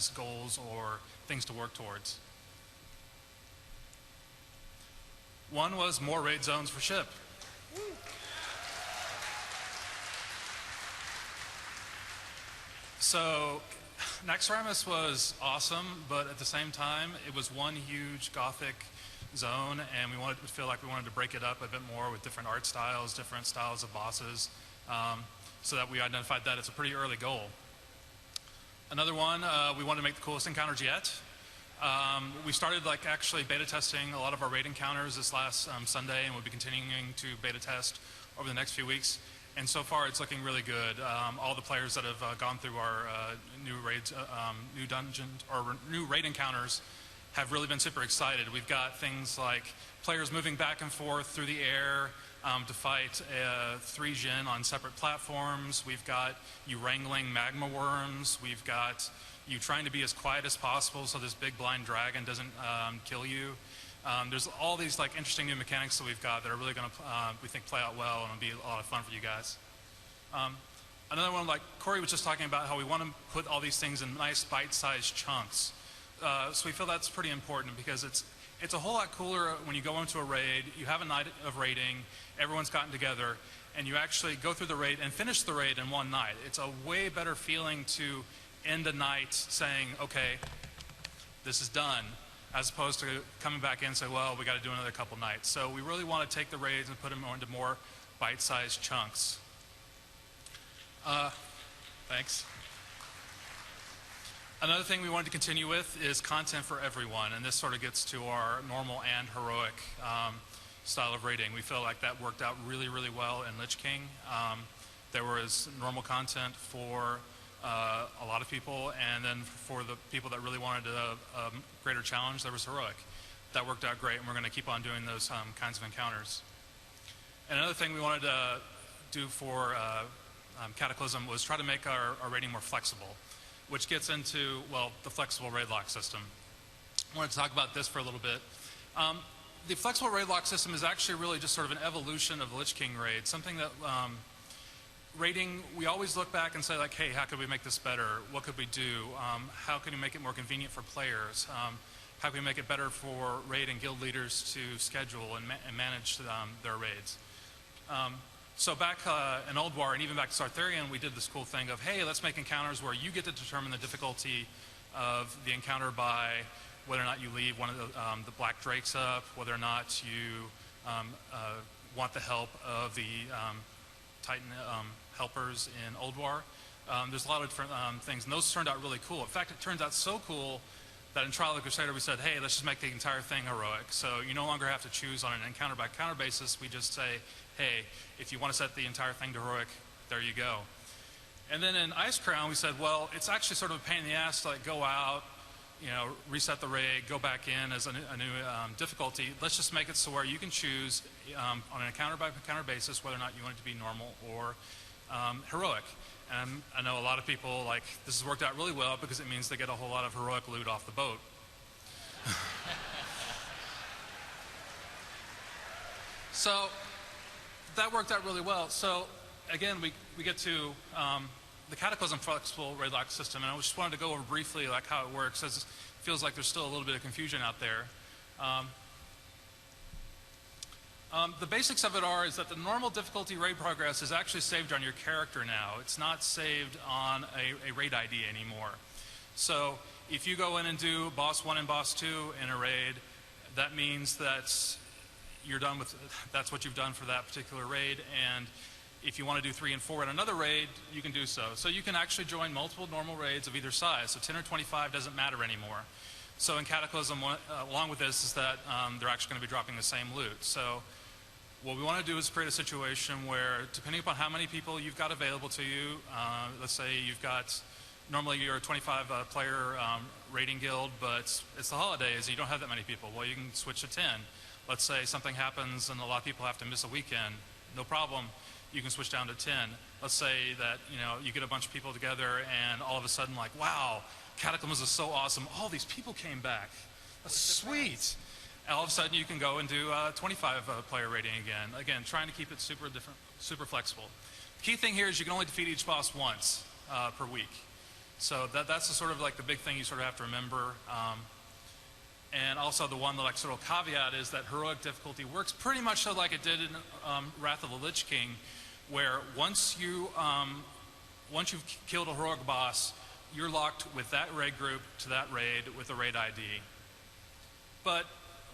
as goals or things to work towards. One was more raid zones for ship. So Naxxramas was awesome, but at the same time, it was one huge Gothic zone, and we wanted to feel like we wanted to break it up a bit more with different art styles, different styles of bosses, so that we identified that it's a pretty early goal. Another one, we wanted to make the coolest encounters yet. We started actually beta testing a lot of our raid encounters this last Sunday, and we'll be continuing to beta test over the next few weeks. And so far, it's looking really good. All the players that have gone through our new raids, new dungeon or new raid encounters, have really been super excited. We've got things like players moving back and forth through the air to fight 3 Jinn on separate platforms. We've got you wrangling magma worms. We've got you trying to be as quiet as possible so this big blind dragon doesn't kill you. There's all these interesting new mechanics that we've got that are really going to, we think, play out well and will be a lot of fun for you guys. Another one, like Corey was just talking about, how we want to put all these things in nice bite-sized chunks. So we feel that's pretty important because it's a whole lot cooler when you go into a raid, you have a night of raiding, everyone's gotten together, and you actually go through the raid and finish the raid in one night. It's a way better feeling to end a night saying, okay, this is done, as opposed to coming back in and say, well, we got to do another couple nights. So we really want to take the raids and put them into more bite-sized chunks. Thanks. Another thing we wanted to continue with is content for everyone, and this sort of gets to our normal and heroic style of raiding. We feel like that worked out really, really well in Lich King. There was normal content for a lot of people, and then for the people that really wanted a greater challenge, there was heroic. That worked out great, and we're going to keep on doing those kinds of encounters. And another thing we wanted to do for Cataclysm was try to make our raiding more flexible, which gets into, well, the flexible raid lock system. I wanted to talk about this for a little bit. The flexible raid lock system is actually really just sort of an evolution of the Lich King raid, something that raiding, we always look back and say, like, hey, how could we make this better? What could we do? How can we make it more convenient for players? How can we make it better for raid and guild leaders to schedule and manage their raids? So back in Old War and even back to Sartharian, we did this cool thing of, hey, let's make encounters where you get to determine the difficulty of the encounter by whether or not you leave one of the Black Drakes up, whether or not you want the help of the Titan helpers in Old War. There's a lot of different things, and those turned out really cool. In fact, it turns out so cool that in Trial of the Crusader we said, hey, let's just make the entire thing heroic. So you no longer have to choose on an encounter-by-encounter basis. We just say, hey, if you want to set the entire thing to heroic, there you go. And then in Icecrown, we said, well, it's actually sort of a pain in the ass to go out, reset the raid, go back in as a new difficulty. Let's just make it so where you can choose on an encounter-by-encounter basis whether or not you want it to be normal or heroic. And I know a lot of people, this has worked out really well because it means they get a whole lot of heroic loot off the boat. So that worked out really well. So again, we get to the Cataclysm flexible raid lock system, and I just wanted to go over briefly how it works, as it feels like there's still a little bit of confusion out there. The basics of it is that the normal difficulty raid progress is actually saved on your character now. It's not saved on a raid ID anymore. So if you go in and do boss 1 and boss 2 in a raid, that means that you're done with, that's what you've done for that particular raid, and if you want to do 3 and 4 in another raid, you can do so. So you can actually join multiple normal raids of either size, so 10 or 25 doesn't matter anymore. So in Cataclysm, along with this, is that they're actually going to be dropping the same loot. So what we want to do is create a situation where, depending upon how many people you've got available to you, let's say you've got, normally you're a 25-player raiding guild, but it's the holidays, you don't have that many people. Well, you can switch to 10. Let's say something happens and a lot of people have to miss a weekend. No problem. You can switch down to 10. Let's say that you get a bunch of people together and all of a sudden wow, Cataclysm is so awesome. All these people came back. That's sweet. And all of a sudden you can go and do 25-player raiding again. Again, trying to keep it super flexible. The key thing here is you can only defeat each boss once per week. So that's the sort of like the big thing you sort of have to remember. And also the one like sort of caveat is that heroic difficulty works pretty much so like it did in Wrath of the Lich King, where once you've killed a heroic boss, you're locked with that raid group to that raid with the raid ID. But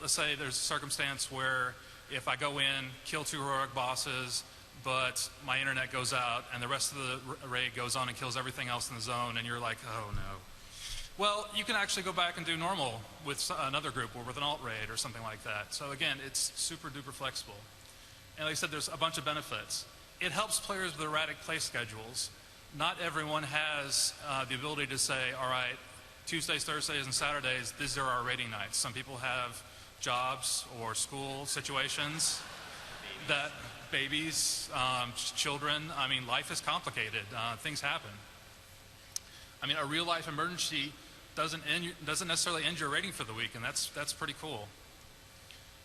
let's say there's a circumstance where if I go in, kill 2 heroic bosses, but my internet goes out and the rest of the raid goes on and kills everything else in the zone, and you're like, oh no. Well, you can actually go back and do normal with another group or with an alt raid or something like that. So again, it's super duper flexible. And like I said, there's a bunch of benefits. It helps players with erratic play schedules. Not everyone has the ability to say, all right, Tuesdays, Thursdays, and Saturdays, these are our raiding nights. Some people have jobs or school situations that babies, children, I mean, life is complicated. Things happen. I mean, a real life emergency doesn't necessarily end your raiding for the week, and that's pretty cool.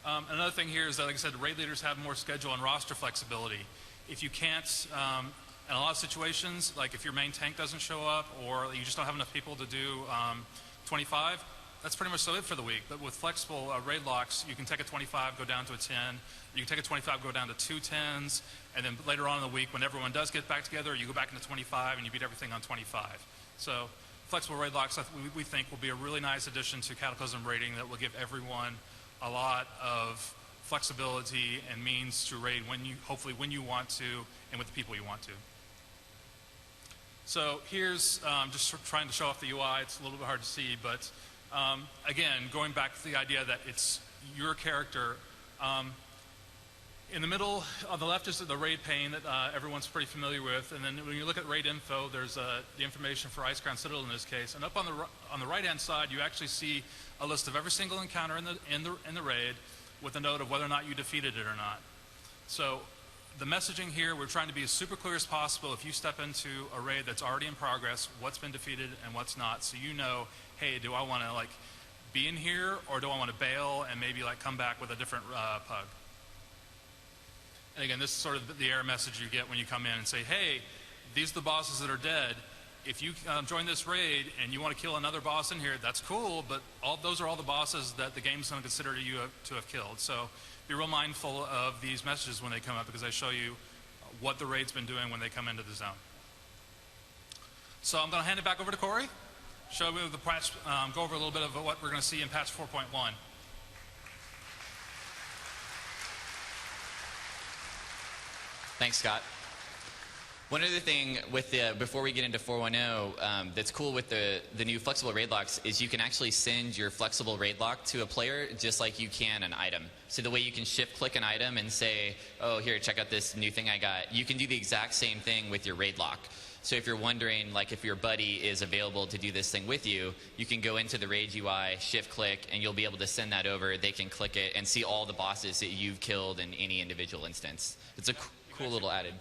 Another thing here is that, like I said, raid leaders have more schedule and roster flexibility. If you can't, in a lot of situations, like if your main tank doesn't show up or you just don't have enough people to do 25, that's pretty much so it for the week. But with flexible raid locks, you can take a 25, go down to a 10. You can take a 25, go down to 2 10s, and then later on in the week, when everyone does get back together, you go back into 25 and you beat everything on 25. So flexible raid locks, we think, will be a really nice addition to Cataclysm raiding that will give everyone a lot of flexibility and means to raid hopefully when you want to and with the people you want to. So here's just trying to show off the UI. It's a little bit hard to see, but again, going back to the idea that it's your character. In the middle, on the left is the raid pane that everyone's pretty familiar with, and then when you look at raid info, there's the information for Icecrown Citadel in this case. And up on the right-hand side, you actually see a list of every single encounter in the raid with a note of whether or not you defeated it or not. So the messaging here, we're trying to be as super clear as possible. If you step into a raid that's already in progress, what's been defeated and what's not, so you know, hey, do I want to like be in here, or do I want to bail and maybe like come back with a different pug? And again, this is sort of the error message you get when you come in and say, hey, these are the bosses that are dead. If you join this raid and you want to kill another boss in here, that's cool, but those are all the bosses that the game's going to consider you to have killed. So be real mindful of these messages when they come up, because they show you what the raid's been doing when they come into the zone. So I'm going to hand it back over to Corey, show you the patch, go over a little bit of what we're going to see in patch 4.1. Thanks, Scott. One other thing with before we get into 4.1.0 that's cool with the new flexible raid locks is you can actually send your flexible raid lock to a player just like you can an item. So the way you can shift click an item and say, oh, here, check out this new thing I got, you can do the exact same thing with your raid lock. So if you're wondering, like, if your buddy is available to do this thing with you, you can go into the raid UI, shift click, and you'll be able to send that over. They can click it and see all the bosses that you've killed in any individual instance. It's a cool little added.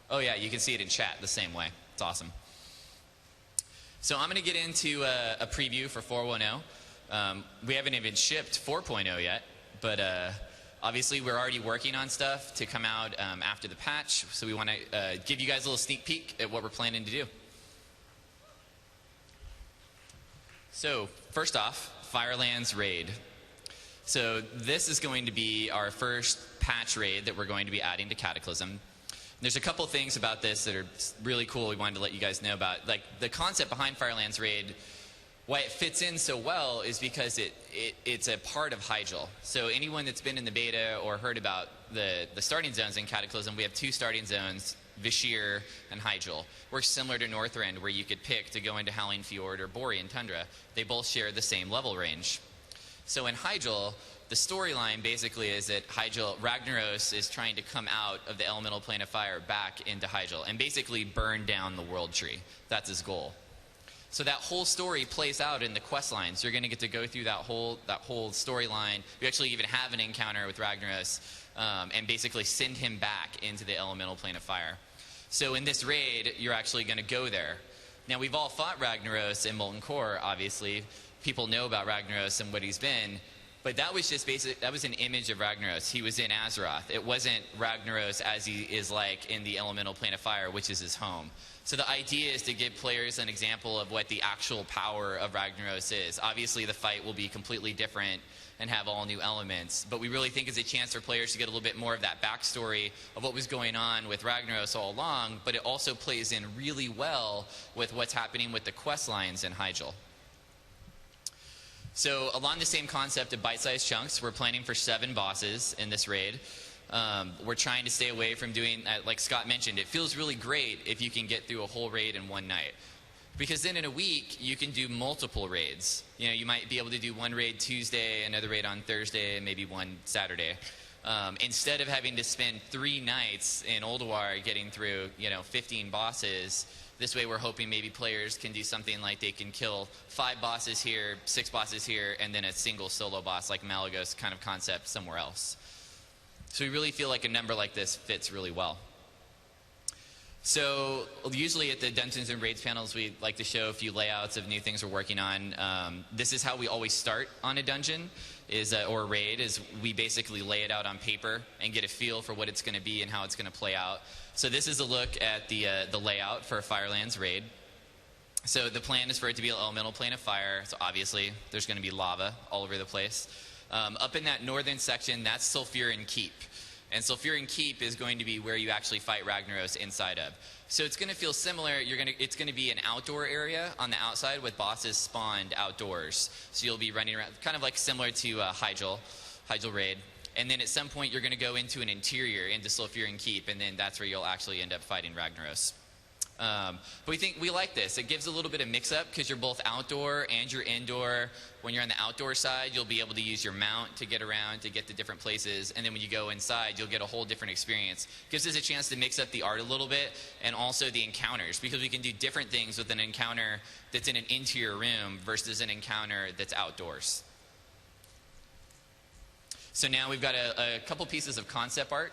Oh yeah, you can see it in chat the same way. It's awesome. So I'm going to get into a preview for 4.1.0. We haven't even shipped 4.0 yet, but obviously we're already working on stuff to come out after the patch, so we want to give you guys a little sneak peek at what we're planning to do. So first off, Firelands Raid. So this is going to be our first patch raid that we're going to be adding to Cataclysm. There's a couple things about this that are really cool we wanted to let you guys know about. Like, the concept behind Firelands Raid, why it fits in so well is because it's a part of Hyjal. So anyone that's been in the beta or heard about the starting zones in Cataclysm, we have 2 starting zones, Vashir and Hyjal. Works similar to Northrend, where you could pick to go into Howling Fjord or Borean Tundra. They both share the same level range. So in Hyjal, the storyline basically is that Ragnaros is trying to come out of the elemental plane of fire back into Hyjal and basically burn down the world tree. That's his goal. So that whole story plays out in the quest lines. You're going to get to go through that whole storyline. We actually even have an encounter with Ragnaros and basically send him back into the elemental plane of fire. So in this raid, you're actually going to go there. Now, we've all fought Ragnaros in Molten Core, obviously. People know about Ragnaros and what he's been. But that was just basic. That was an image of Ragnaros. He was in Azeroth. It wasn't Ragnaros as he is like in the elemental plane of fire, which is his home. So the idea is to give players an example of what the actual power of Ragnaros is. Obviously, the fight will be completely different and have all new elements, but we really think it's a chance for players to get a little bit more of that backstory of what was going on with Ragnaros all along, but it also plays in really well with what's happening with the quest lines in Hyjal. So along the same concept of bite-sized chunks, we're planning for 7 bosses in this raid. We're trying to stay away from doing, like Scott mentioned, it feels really great if you can get through a whole raid in one night. Because then in a week, you can do multiple raids. You know, you might be able to do one raid Tuesday, another raid on Thursday, and maybe one Saturday. Instead of having to spend 3 nights in Ulduar getting through, 15 bosses, this way we're hoping maybe players can do something like they can kill 5 bosses here, 6 bosses here, and then a single solo boss like Malagos kind of concept somewhere else. So we really feel like a number like this fits really well. So usually at the Dungeons and Raids panels, we like to show a few layouts of new things we're working on. This is how we always start on a dungeon or a raid, is we basically lay it out on paper and get a feel for what it's going to be and how it's going to play out. So this is a look at the layout for a Firelands raid. So the plan is for it to be an elemental plane of fire. So obviously there's going to be lava all over the place. Up in that northern section, that's Sulfuran Keep. And Sulfuran Keep is going to be where you actually fight Ragnaros inside of. So it's going to feel similar. It's going to be an outdoor area on the outside with bosses spawned outdoors. So you'll be running around, kind of like similar to Hyjal raid. And then at some point you're going to go into an interior, into Sulfuran Keep, and then that's where you'll actually end up fighting Ragnaros. But we like this. It gives a little bit of mix-up because you're both outdoor and you're indoor. When you're on the outdoor side, you'll be able to use your mount to get around, to get to different places. And then when you go inside, you'll get a whole different experience. Gives us a chance to mix up the art a little bit and also the encounters, because we can do different things with an encounter that's in an interior room versus an encounter that's outdoors. So now we've got a couple pieces of concept art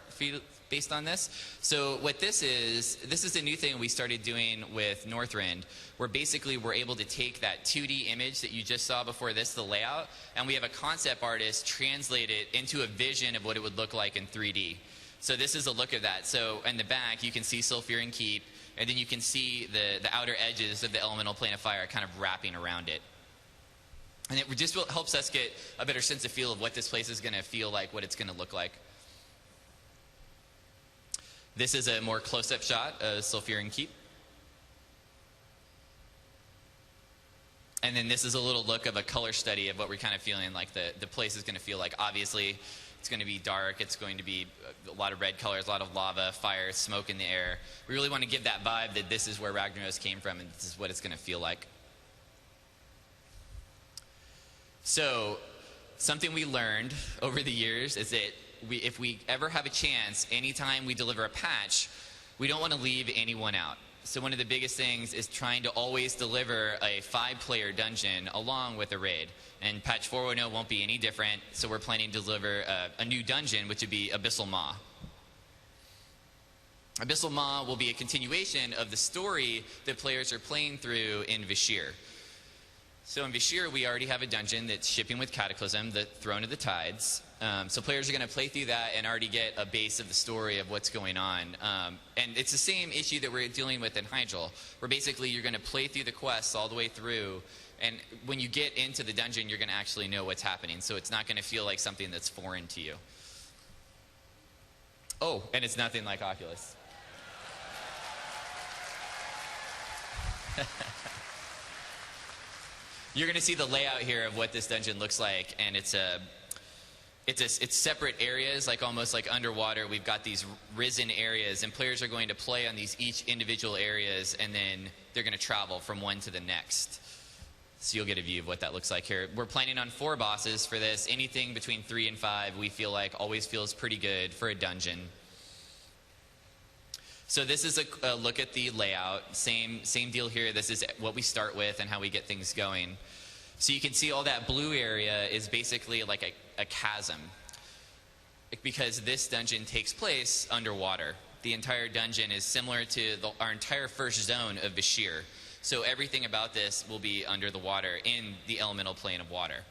based on this. So what this is a new thing we started doing with Northrend, where basically we're able to take that 2D image that you just saw before this, the layout, and we have a concept artist translate it into a vision of what it would look like in 3D. So this is a look of that. So in the back, you can see Sulfuran Keep, and then you can see the outer edges of the elemental plane of fire kind of wrapping around it. And it just helps us get a better sense of feel of what this place is going to feel like, what it's going to look like. This is a more close-up shot of Sulfuran Keep. And then this is a little look of a color study of what we're kind of feeling like the place is going to feel like. Obviously, it's going to be dark. It's going to be a lot of red colors, a lot of lava, fire, smoke in the air. We really want to give that vibe that this is where Ragnaros came from and this is what it's going to feel like. So, something we learned over the years is that if we ever have a chance, anytime we deliver a patch, we don't want to leave anyone out. So one of the biggest things is trying to always deliver a 5-player dungeon along with a raid. And patch 4.0 won't be any different, so we're planning to deliver a new dungeon, which would be Abyssal Maw. Abyssal Maw will be a continuation of the story that players are playing through in Vashj'ir. So in Vashj'ir, we already have a dungeon that's shipping with Cataclysm, the Throne of the Tides. So players are going to play through that and already get a base of the story of what's going on. And it's the same issue that we're dealing with in Hyjal, where basically you're going to play through the quests all the way through, and when you get into the dungeon, you're going to actually know what's happening. So it's not going to feel like something that's foreign to you. Oh, and it's nothing like Oculus. You're going to see the layout here of what this dungeon looks like, and it's separate areas, like almost like underwater. We've got these risen areas, and players are going to play on these each individual areas, and then they're going to travel from one to the next. So you'll get a view of what that looks like here. We're planning on 4 bosses for this. Anything between 3 and 5 we feel like always feels pretty good for a dungeon. So this is a look at the layout. Same deal here. This is what we start with and how we get things going. So you can see all that blue area is basically like a chasm, because this dungeon takes place underwater. The entire dungeon is similar to our entire first zone of Vashj'ir. So everything about this will be under the water in the elemental plane of water.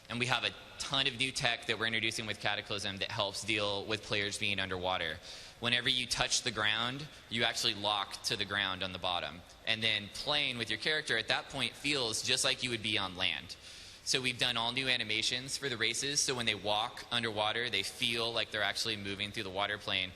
And we have a ton of new tech that we're introducing with Cataclysm that helps deal with players being underwater. Whenever you touch the ground, you actually lock to the ground on the bottom. And then playing with your character at that point feels just like you would be on land. So we've done all new animations for the races, so when they walk underwater, they feel like they're actually moving through the water plane.